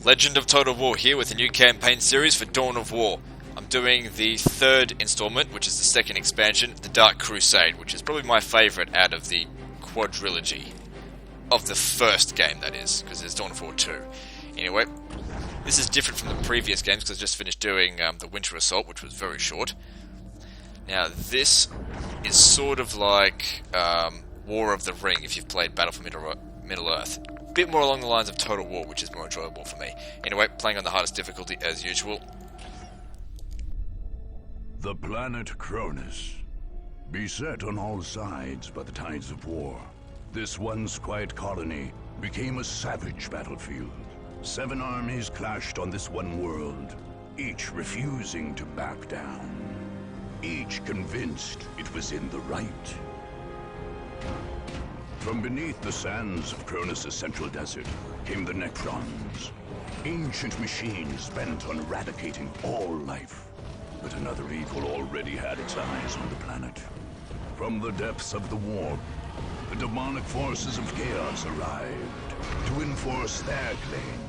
Legend of Total War here with a new campaign series for Dawn of War. I'm doing the third installment, which is the second expansion, the Dark Crusade, which is probably my favourite out of the quadrilogy. Of the first game, that is, because there's Dawn of War 2. Anyway, this is different from the previous games because I just finished doing the Winter Assault, which was very short. Now, this is sort of like War of the Ring, if you've played Battle for Middle-earth. A bit more along the lines of Total War, which is more enjoyable for me. Anyway, playing on the hardest difficulty as usual. The planet Cronus. Beset on all sides by the tides of war, this once quiet colony became a savage battlefield. 7 armies clashed on this one world, each refusing to back down. Each convinced it was in the right. From beneath the sands of Cronus' central desert came the Necrons, ancient machines bent on eradicating all life. But another evil already had its eyes on the planet. From the depths of the warp, the demonic forces of chaos arrived to enforce their claim.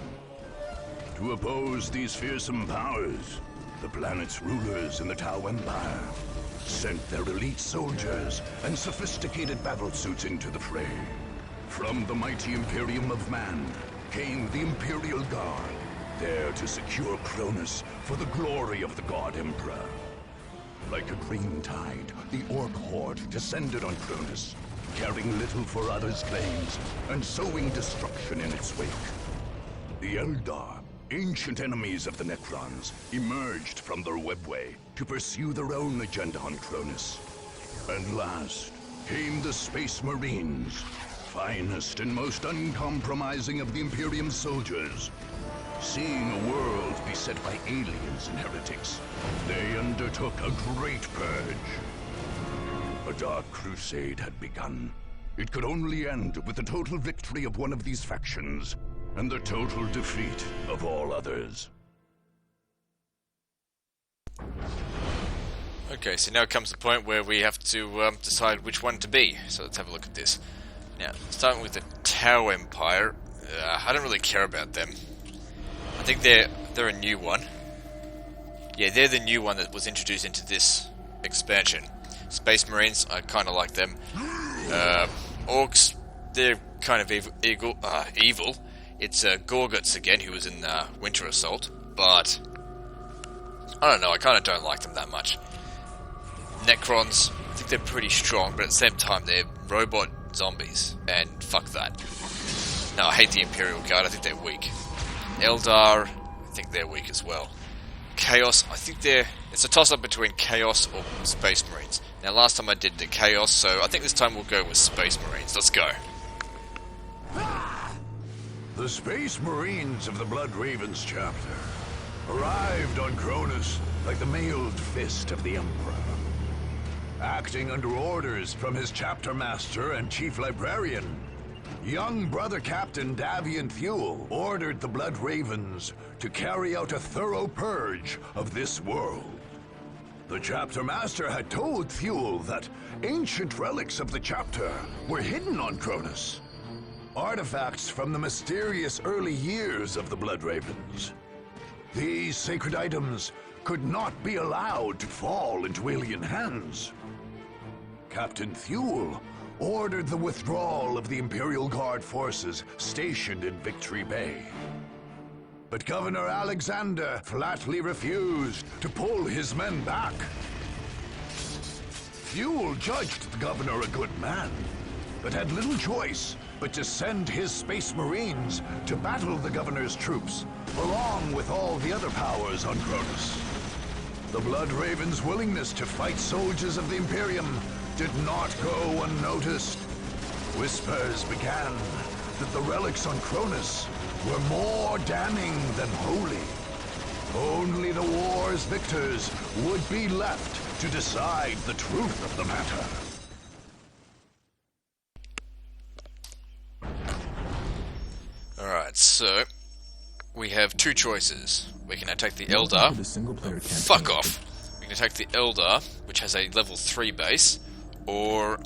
To oppose these fearsome powers, the planet's rulers in the Tau Empire sent their elite soldiers and sophisticated battlesuits into the fray. From the mighty Imperium of Man came the Imperial Guard, there to secure Cronus for the glory of the God Emperor. Like a green tide, the Orc Horde descended on Cronus, caring little for others' claims and sowing destruction in its wake. The Eldar, ancient enemies of the Necrons, emerged from their webway to pursue their own agenda on Cronus. And last came the Space Marines, finest and most uncompromising of the Imperium's soldiers. Seeing a world beset by aliens and heretics, they undertook a great purge. A dark crusade had begun. It could only end with the total victory of one of these factions, and the total defeat of all others. Okay, so now comes the point where we have to decide which one to be. So let's have a look at this. Now, starting with the Tau Empire, I don't really care about them. I think they're a new one. Yeah, they're the new one that was introduced into this expansion. Space Marines, I kind of like them. Orcs, they're kind of evil. It's Gorguts again, who was in Winter Assault, but I don't know, I kind of don't like them that much. Necrons, I think they're pretty strong, but at the same time they're robot zombies, and fuck that. No, I hate the Imperial Guard, I think they're weak. Eldar, I think they're weak as well. Chaos, I think it's a toss-up between Chaos or Space Marines. Now last time I did the Chaos, so I think this time we'll go with Space Marines. Let's go. The Space Marines of the Blood Ravens chapter arrived on Cronus like the mailed fist of the Emperor. Acting under orders from his chapter master and chief librarian, young brother Captain Davian Thule ordered the Blood Ravens to carry out a thorough purge of this world. The chapter master had told Thule that ancient relics of the chapter were hidden on Cronus. Artifacts from the mysterious early years of the Blood Ravens. These sacred items could not be allowed to fall into alien hands. Captain Thule ordered the withdrawal of the Imperial Guard forces stationed in Victory Bay. But Governor Alexander flatly refused to pull his men back. Thule judged the governor a good man, but had little choice but to send his Space Marines to battle the governor's troops, along with all the other powers on Cronus. The Blood Ravens' willingness to fight soldiers of the Imperium did not go unnoticed. Whispers began that the relics on Cronus were more damning than holy. Only the war's victors would be left to decide the truth of the matter. Alright, so we have two choices. We can attack the Eldar. Fuck off! We can attack the Eldar, which has a level 3 base, or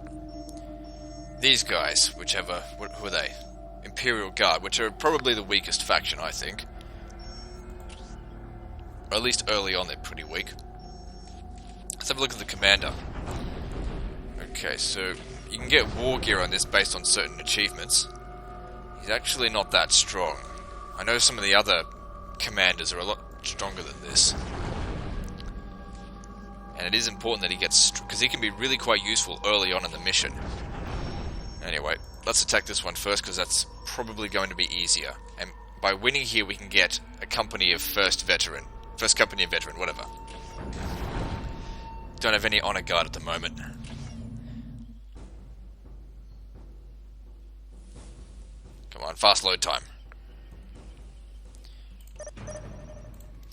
these guys, which have a... who are they? Imperial Guard, which are probably the weakest faction, I think. Or at least early on they're pretty weak. Let's have a look at the commander. Okay, so you can get war gear on this based on certain achievements. He's actually not that strong. I know some of the other commanders are a lot stronger than this. And it is important that he gets... because he can be really quite useful early on in the mission. Anyway, let's attack this one first, because that's probably going to be easier. And by winning here, we can get a company of first company of veteran, whatever. Don't have any honor guard at the moment. Come on, fast load time.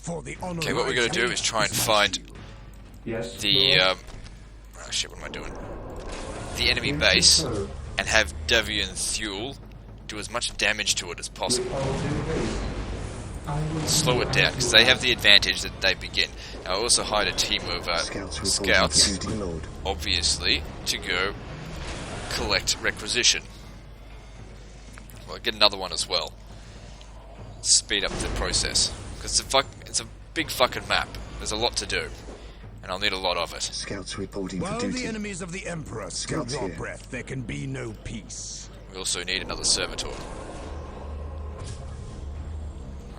Okay, what we're going to do is try and find the... oh shit, what am I doing? The enemy base, and have Devian Thule do as much damage to it as possible. Slow it down, because they have the advantage that they begin. Now, I also hired a team of scouts, obviously, to go collect requisition. Well, get another one as well. Speed up the process. Because it's a big fucking map. There's a lot to do. And I'll need a lot of it. Scouts reporting for While duty. the enemies of the Emperor still draw breath, there can be no peace. We also need another servitor.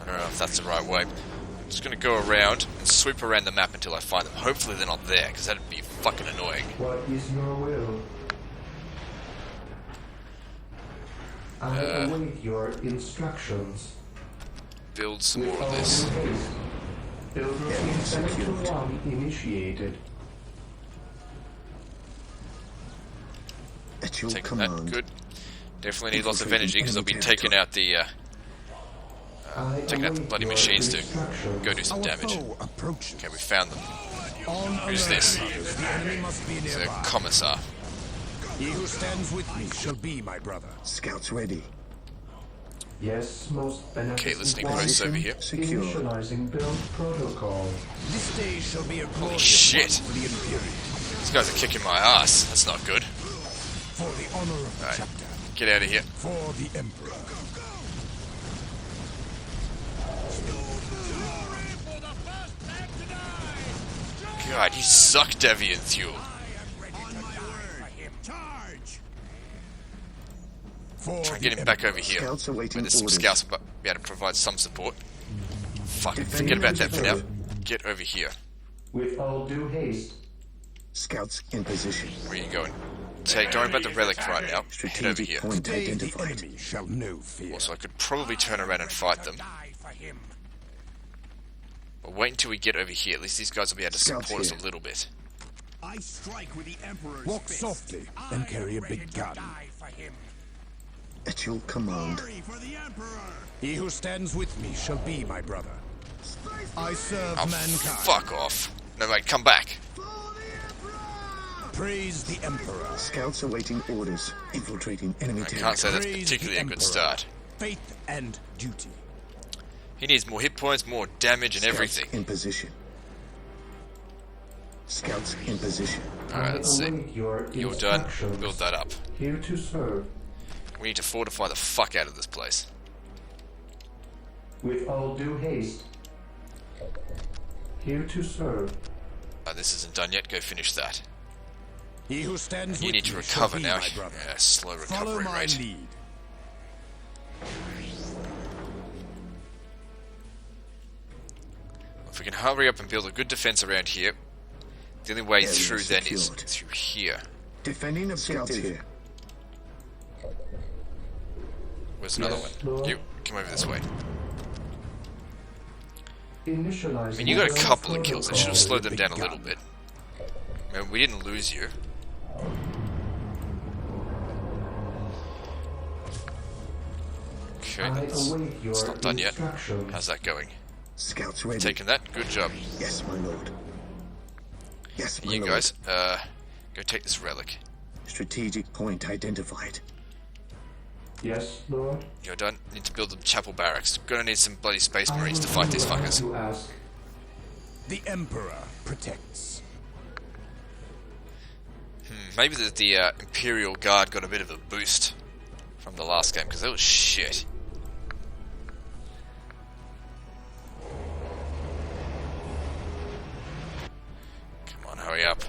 I don't know if that's the right way. I'm just going to go around and sweep around the map until I find them. Hopefully they're not there, because that'd be fucking annoying. What is your will? I await your instructions. Build some more of this. Build routine Sector 1 initiated. At your Taking command. that, good. Definitely need lots of energy, because they'll be taking out the bloody machines to go do some damage. Okay, we found them. Who's this? It's a commissar. He who stands with me shall be my brother. Scouts ready. Yes, most beneficent. Okay, listening posts over here. Secure. Initializing build protocol. This day shall be a Holy glorious shit! one for the Imperium. These guys are kicking my ass. That's not good. For the honor of the Alright, chapter. get out of here. For the Emperor. God, you suck, Devian Thule. Try and get him back over here. Scouts awaiting Where there's some orders. scouts will be able to provide some support. Fuck, forget about that for now. Get over here. With all due haste. Scouts in position. Where are you going? Don't worry about the relic right now. Head over Strategic here. point Today the identified. enemy shall know fear. Also, I could probably turn around and fight them. But wait until we get over here. At least these guys will be able to Scouts support us here. a little bit. I strike with the Emperor's Walk fist. softly and carry a big gun. At your command. Glory for the Emperor. He who stands with me shall be my brother. I serve Oh, mankind. fuck off. No, wait, come back. Praise the Emperor. Scouts awaiting orders. Infiltrating enemy I can't say territory. that's Praise particularly the a good Emperor. start. Faith and duty. He needs more hit points, more damage, and Scouts everything. in position. Scouts in position. Alright, let's see. await your You're done. instructions. Build that up. Here to serve. We need to fortify the fuck out of this place. With all due haste. Here to serve. This isn't done yet. Go finish that. He who stands You with need to me recover shall be now. my brother. Yeah, slow Follow recovery my rate. lead. If we can hurry up and build a good defense around here, the only way Area through then is secured. through here. Defending objective. Scouts here. Where's another Yes, one? Lord. You, come over this way. Initializing I mean, you got a build couple of kills. That should have protocol. slowed them down a little bit. I mean, we didn't lose you. Okay, I that's await your it's not done yet. instructions. How's that going? Scouts ready. Taking that? Good job. Yes, my lord. Yes, my You lord. guys, go take this relic. Strategic point identified. Yes, Lord. You're done. Need to build the chapel barracks. Gonna need some bloody space I marines to will fight do these what I have fuckers. to ask. The Emperor protects. Maybe the Imperial Guard got a bit of a boost from the last game, because that was shit. Hurry up.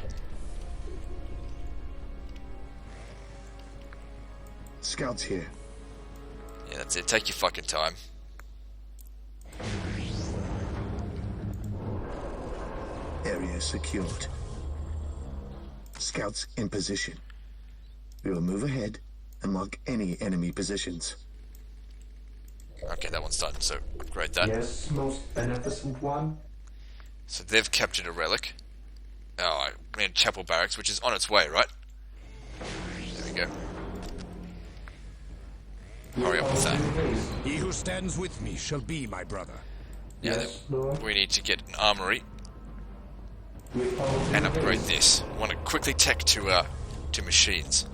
Scouts here. Yeah, that's it. Take your fucking time. Area secured. Scouts in position. We will move ahead and mark any enemy positions. Okay, that one's done, so upgrade that. Yes, most beneficent one. So they've captured a relic. Oh, I mean Chapel Barracks, which is on its way, right? There we go. Hurry up with that. He who stands with me shall be my brother. Yeah, Yes, Lord. we need to get an armory and upgrade this. We want to quickly tech to machines.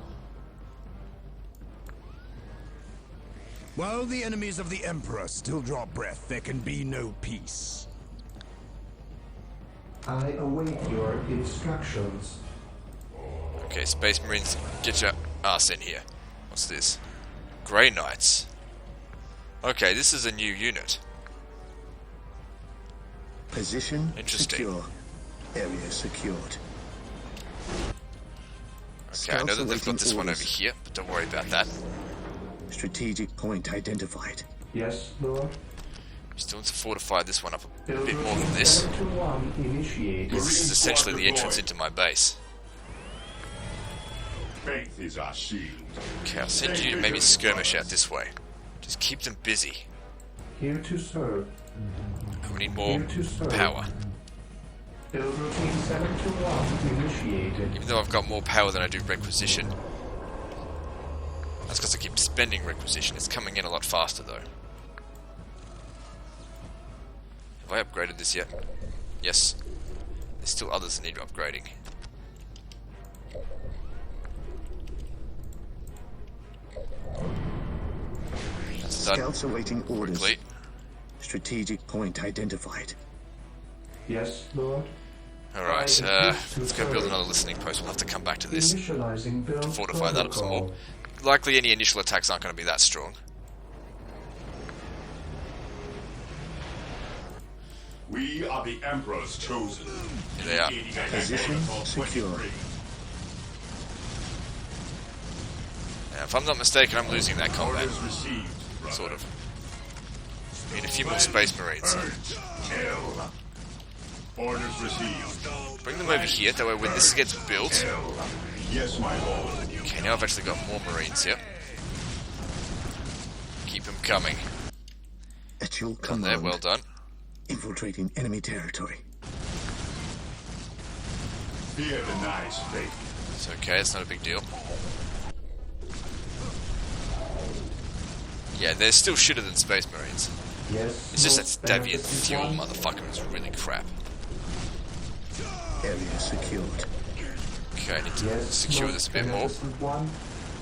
While the enemies of the Emperor still draw breath, there can be no peace. I await your instructions. Okay, Space Marines, get your ass in here. What's this? Grey Knights. Okay, this is a new unit. Position Interesting. secure. Area secured. Okay, I know that they've got this one over here, but don't worry about that. Strategic point identified. Yes, Lord. We still need to fortify this one up a bit Build more than routine this. 721 initiated. This is essentially the entrance into my base. Faith is our shield. Okay, I'll send you to maybe skirmish out this way. Just keep them busy. Here to serve. And we need more power. Build routine 721 initiated. Even though I've got more power than I do requisition. That's because I keep spending requisition. It's coming in a lot faster though. Have I upgraded this yet? Yes. There's still others that need upgrading. That's done. Scouts awaiting orders. Quickly. Strategic point identified. Yes, Lord. Alright, let's go build another listening post. We'll have to come back to this. Initializing build Fortify that up some more. protocol. Likely any initial attacks aren't going to be that strong. We are the Emperor's chosen. Here they are. Position secure. Now, if I'm not mistaken, I'm losing that combat. Orders received, brother. Sort of. Need a few more Space Marines. Kill. Orders received. Bring them over here, that way when this gets built... Yes, my lord. Okay, now I've actually got more Marines here. Keep them coming. At your Done there, command. well done. Infiltrating enemy territory. Fear denies faith. It's okay, it's not a big deal. Yeah, they're still shitter than Space Marines. Yes. It's just most that Davian beneficent fuel one. motherfucker is really crap. Area secured. Okay, I need to Yes, secure most this a bit more. beneficent one.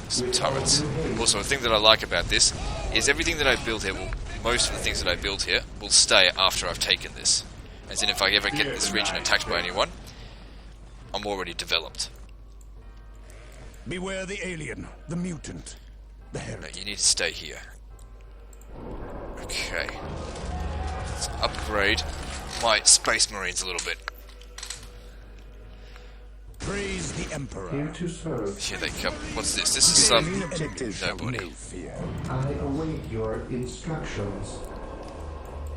Some turrets. Also, a thing that I like about this is everything that I build here will... Most of the things that I build here will stay after I've taken this. As in, if I ever get this region attacked by anyone, I'm already developed. Beware the alien, the mutant, the No, heretic. you need to stay here. Okay. Let's upgrade my Space Marines a little bit. Praise the Emperor. Here to serve. Here they come. What's this? This is some... Objective. nobody. No fear. I await your instructions.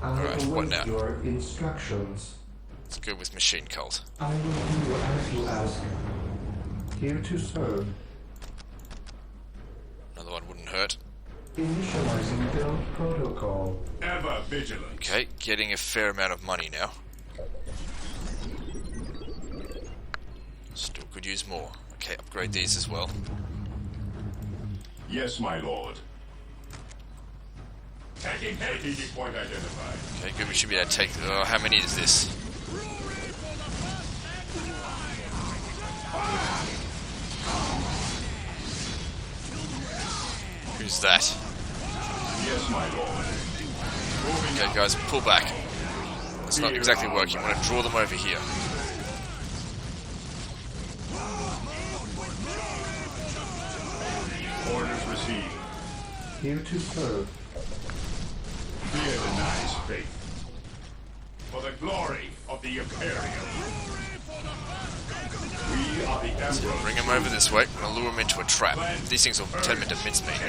I Alright, what await now? your instructions. Let's go with Machine Cult. I will do as you ask. Here to serve. Another one wouldn't hurt. Initializing build protocol. Ever vigilant. Okay, getting a fair amount of money now. Still could use more. Okay, upgrade these as well. Yes, my lord. Taking strategic point identified. Okay, good, we should be able to take... how many is this? Who's that? Yes, my lord. Okay, guys, pull back. It's not exactly working. I'm going to draw them over here. Orders received. Here to serve. Fear denies faith. For the glory of the Imperium. We are the Emperor's Bring him over this way. I'll lure him into a trap. These things will turn him into mincemeat.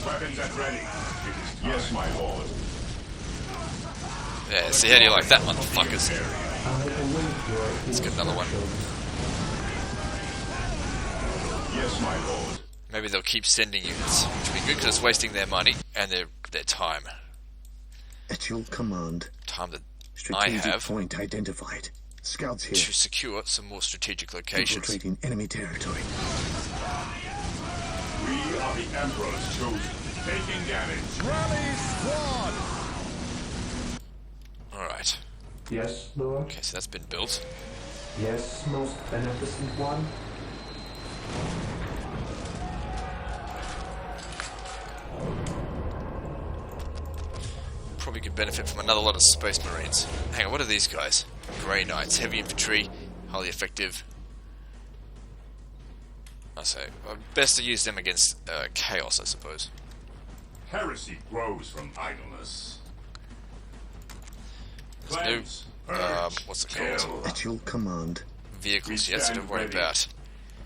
weapons at ready. Yes, my lord. Yeah, see how do you like that, motherfuckers? Let's get another one. Yes, my lord. Maybe they'll keep sending units, which will be good because it's wasting their money and their time. At your command. Time that I Strategic have point identified. Scouts here. to secure some more strategic locations. Infiltrating enemy territory. We are the Emperor's chosen. Taking damage. Rally squad! Alright. Yes, Lord. Okay, so that's been built. Yes, most beneficent one. Probably could benefit from another lot of Space Marines. Hang on, what are these guys? Grey Knights, heavy infantry, highly effective. I say, best to use them against chaos, I suppose. Heresy grows from idleness. There's Cleanse, no, purge, what's it kill. called? At your command. Vehicles yet, so don't worry ready. about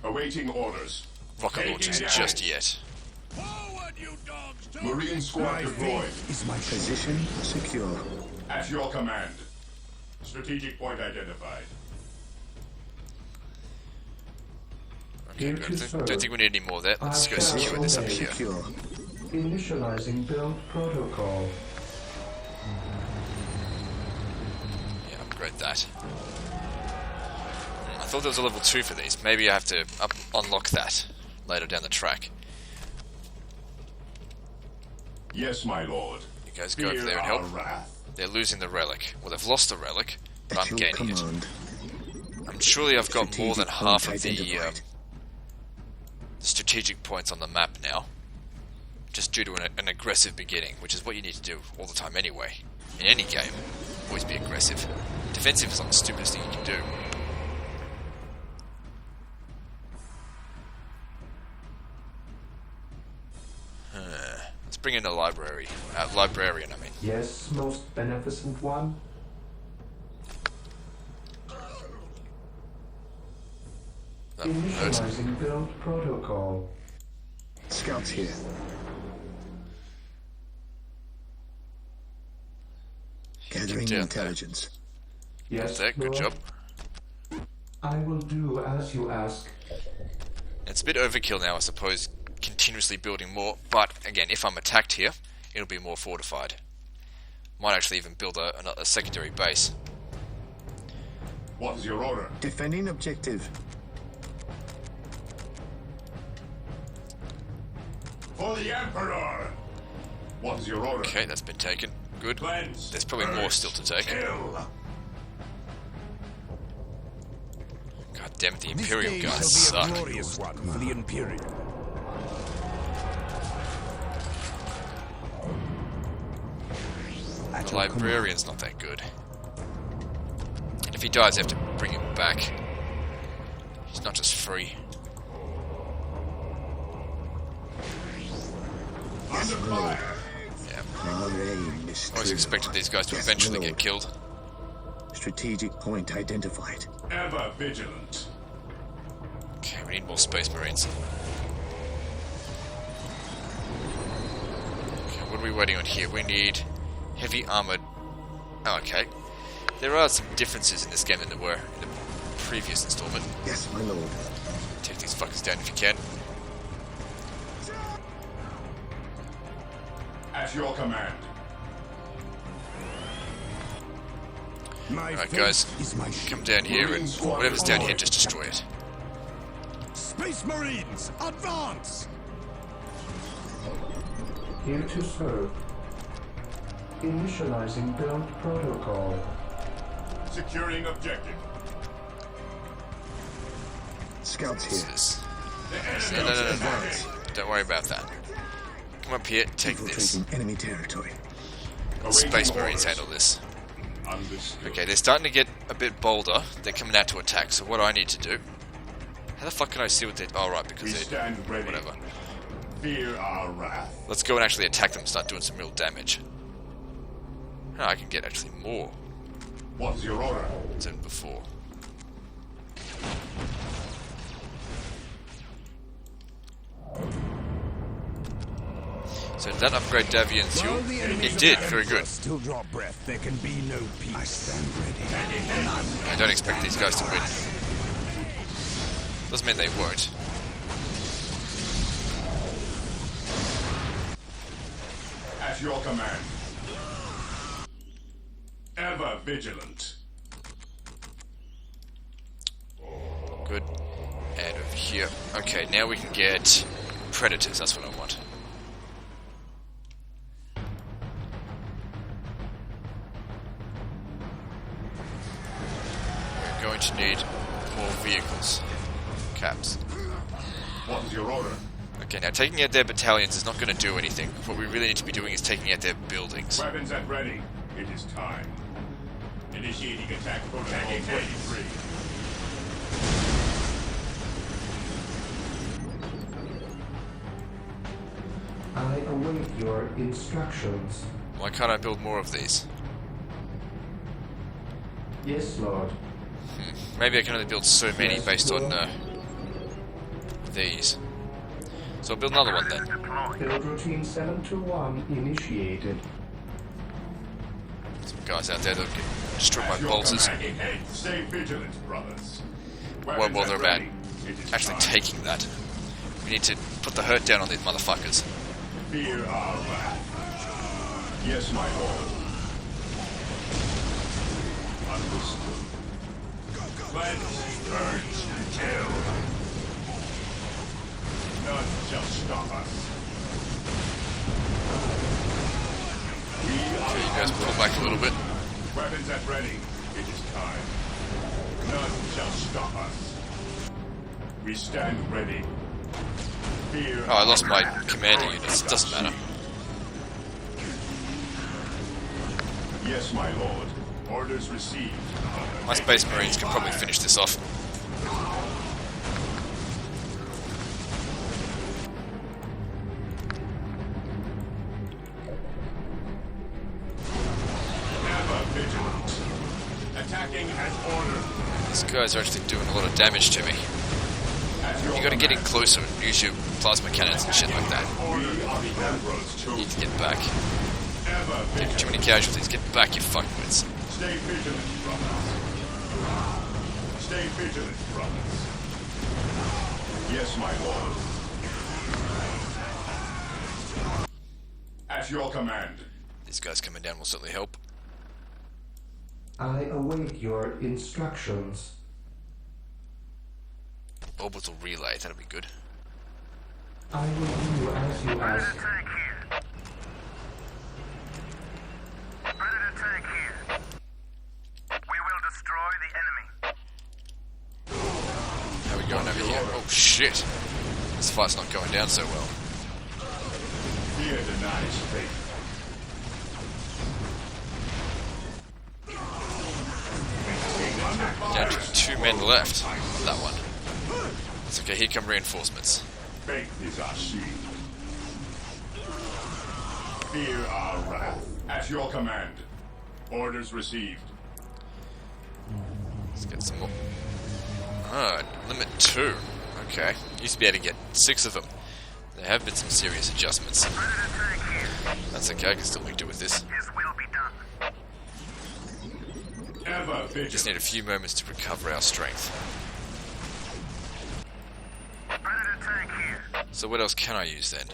Awaiting orders. rocket Taking launchers damage. just yet. Forward, you dogs! Marine squad My deployed. faith is my shield. Position secure. At your command. Strategic point identified. Okay, Here good. to serve. Don't think we need any more of that. Let's go secure this up Obey. here. Secure. Initializing build protocol. Yeah, upgrade that. I thought there was a level 2 for these. Maybe I have to unlock that later down the track. Yes, my lord. You guys go over there and Fear help. our wrath. They're losing the relic. Well, they've lost the relic, but At I'm your gaining it. command. I'm surely I've got more than Strategic half point of the identified. strategic points on the map now. Just due to an aggressive beginning, which is what you need to do all the time anyway. In any game, always be aggressive. Defensive is like the stupidest thing you can do. Let's bring in a librarian, I mean. Yes, most beneficent one. That one hurt. Initializing build protocol. Scouts here. Gathering down there. intelligence. Yes, There, good Lord. job. I will do as you ask. It's a bit overkill now, I suppose, continuously building more, but again, if I'm attacked here, it'll be more fortified. Might actually even build a secondary base. What is your order? Defending objective. For the Emperor! What is your order? Okay, that's been taken. Good. Cleanse, There's probably more purge, still to take. Kill. God damn it, the This Imperial day guys shall be suck. a glorious one for the Imperial. The librarian's not that good. And if he dies, I have to bring him back. He's not just free. Under fire! Yeah. Our aim is Always true. expected these guys to Yes, eventually Lord. get killed. Strategic point identified. Ever vigilant. Okay, we need more Space Marines. Okay, what are we waiting on here? We need heavy armored. Oh, okay. There are some differences in this game than there were in the previous installment. Yes, my lord. Take these fuckers down if you can. At your command. My Alright, faith guys, is my come shield. down here and whatever's down here, just destroy it. Space Marines, advance! Here to serve. Initializing build protocol. Securing objective. Scouts What's here. this? The No, enemy no, no, no. Advance. Don't worry about that. Come up here, take this. Infiltrating enemy territory. Space Marines handle this. Understood. Okay, they're starting to get a bit bolder. They're coming out to attack, so what I need to do... How the fuck can I see what they... Oh, right, We because they... stand ready. Whatever. Fear our wrath. Let's go and actually attack them and start doing some real damage. Oh, I can get actually more What is your order? than before. So did that upgrade Davian's fuel? While the enemy's It did, Emperor very good. still draw breath, there can be no peace. I stand ready. I don't expect these guys to win. Doesn't mean they won't. At your command. Ever vigilant. Good. And over here. Okay, now we can get predators. That's what I want. We're going to need more vehicles. Caps. What is your order? Okay, now taking out their battalions is not going to do anything. What we really need to be doing is taking out their buildings. Weapons at ready. It is time. Initiating attack protocol 23. I await your instructions. Why can't I build more of these? Yes, Lord. Maybe I can only build so many based on these. So I'll build another one then. Build routine 721 initiated. Some guys out there that can destroy my At your bolters. command. Stay vigilant, brothers. Well, Weapons they're at about ready. It is actually time. taking that. We need to put the hurt down on these motherfuckers. Fear our wrath. Yes, my lord. Understood. Cleanse, purge, kill. None shall stop us. Okay, you guys pull back a little bit. Weapons at ready. It is time. None shall stop us. We stand ready. Fear Oh, I lost our my wrath. commander units. Doesn't matter. Yes, my lord. Orders received. My space marines can probably finish this off. Ever vigilant. Attacking as ordered. These guys are actually doing a lot of damage to me. At your You gotta get in command. closer and use your plasma cannons and shit like that. We are the Emperor's You chosen. need to get back. Ever Too vigilant. many casualties. Get back, you fuckwits. Stay vigilant, brothers. Stay vigilant, brothers. Yes, my lord. At your command. These guys coming down will certainly help. I await your instructions. Orbital relay, that'll be good. I will do as you ask. Predator tank here. We will destroy the enemy. How are we going over here? Oh shit! This fight's not going down so well. Fear denies faith. Down to 2 men left on that one. It's okay, here come reinforcements. Faith is our shield. Fear our wrath. At your command. Orders received. Let's get some more. Ah, limit 2. Okay. Used to be able to get 6 of them. There have been some serious adjustments. Predator tank here. That's okay, I can still make do with this. His will be done. Ever vigilant. Just need a few moments to recover our strength. Predator tank here. So what else can I use then?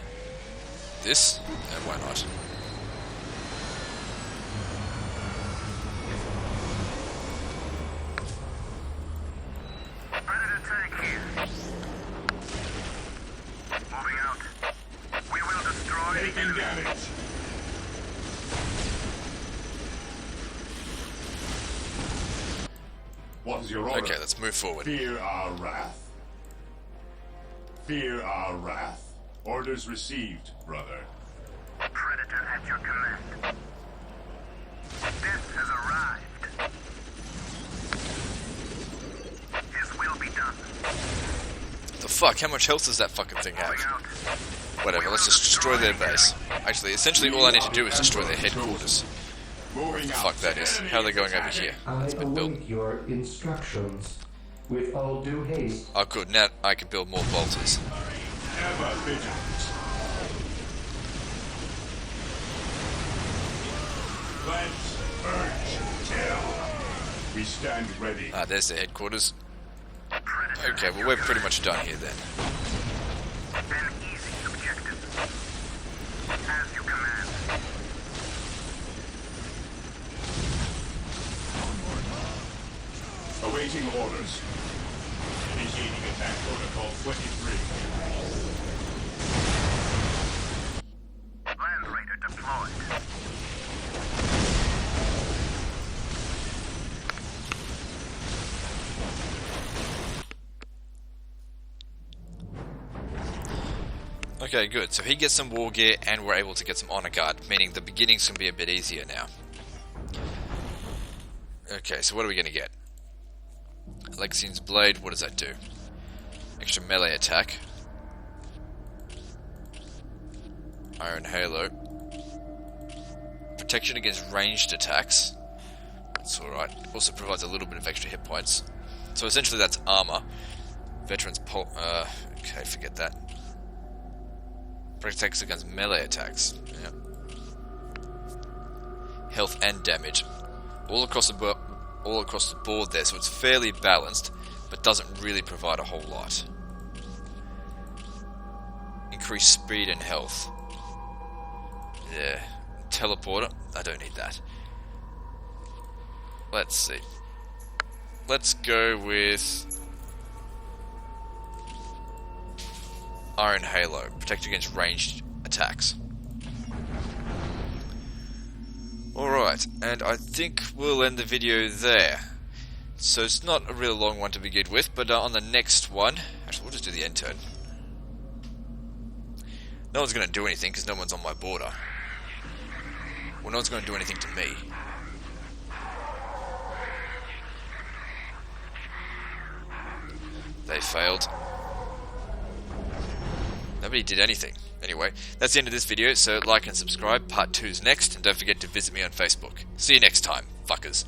This? And why not? Predator tank here. Moving out. We will destroy the Taking enemy. damage. What is your order? Okay, let's move forward. Fear our wrath. Fear our wrath. Orders received, brother. Predator at your command. Death has arrived. His will be done. The fuck? How much health does that fucking thing have? Moving out. Whatever, let's just destroy their base. Actually, essentially all I need to do is destroy their headquarters. Moving out. Fuck that is. How are they going over here? I It's been built. await your instructions. With all due haste. Oh good, now I can build more bolters. Ever vigilant. Advance. Urge. Kill. We stand ready. Ah, there's the headquarters. Okay, well we're pretty much done here then. An easy objective. As you command. Awaiting orders. Initiating attack protocol 23. Land Raider deployed. Okay, good. So he gets some war gear and we're able to get some honor guard, meaning the beginning's going to be a bit easier now. Okay, so what are we going to get? Alexian's Blade, what does that do? Extra melee attack. Iron Halo. Protection against ranged attacks. That's alright. Also provides a little bit of extra hit points. So essentially that's armor. Veterans okay, forget that. Protects against melee attacks. Yeah. Health and damage. All across the board there, so it's fairly balanced, but doesn't really provide a whole lot. Increased speed and health. Yeah. Teleporter. I don't need that. Let's see. Let's go with Iron Halo. Protect against ranged attacks. Alright, and I think we'll end the video there. So it's not a really long one to begin with, but on the next one... Actually, we'll just do the end turn. No one's going to do anything because no one's on my border. Well, no one's going to do anything to me. They failed. Nobody did anything. Anyway, that's the end of this video, so like and subscribe. Part 2's next, and don't forget to visit me on Facebook. See you next time, fuckers.